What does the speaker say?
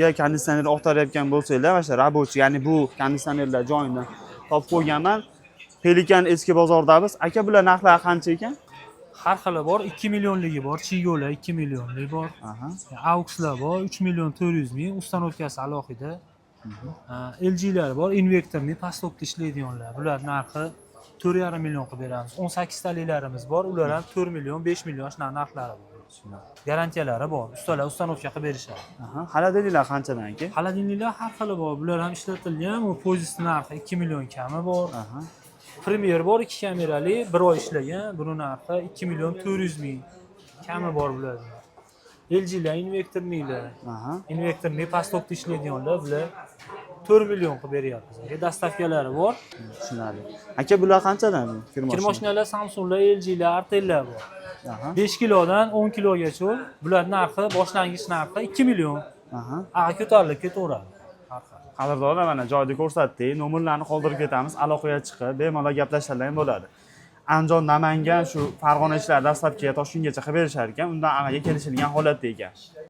Ya konditsioner oqtarayotgan bo'lsanglar, mana shu рабочий, ya'ni bu konditsionerlar joyini topib qo'yganman. Pelikan eski bozordamiz. Aka, bular narxlari qancha ekan? Har xili bor, 2 millionligi bor, Chigolar 2 millionlik bor. Aha. Auxlar bor, 3 million 400 ming, ustanovkasi alohida. LG'lar bor, invertorli, pastokda ishlaydiganlar. Bular narxi 4,5 million qilib beramiz. 18 talilarimiz bor, ular ham 4 million, 5 million shunaqa narxlari bor. Garantiyalari bor. Ustalar ustanovka qilib berishadi. Aha. Xolodilniklar qanchadan aka? Xolodilniklar har xili bor. Bular ham ishlatilgan, u pozist narxi 2 million kami bor. Aha. Premier bor, 2 kamerali, 1 oy ishlagan. Buni narxi 2 million 400 ming. Kami bor bularning. LG'lar invertorlilar. Aha. Invertorli pastokda ishlaydiganlar bular 4 million qilib beryapmiz. Dastavkalari bor. Tushunarli. Aka, bular qanchadan? Kir mashinalar Samsunglar, LG'lar, Artel'lar bor. Aha. 5 kilodan 10 kilogacha bular narxi, boshlang'ich narxi 2 million. Aha. Ko'tarilib ketaveradi. Qadrdonlar, mana joyda ko'rsatdik. Nomerlarni qoldirib ketamiz. Aloqaga chiqib, bemalol gaplashsalar ham bo'ladi. Andijon, Namangan, shu Farg'ona ishlar dastlabki Toshkentgacha qilib berishar ekan. Undan anaga kelishilgan holatda ekan.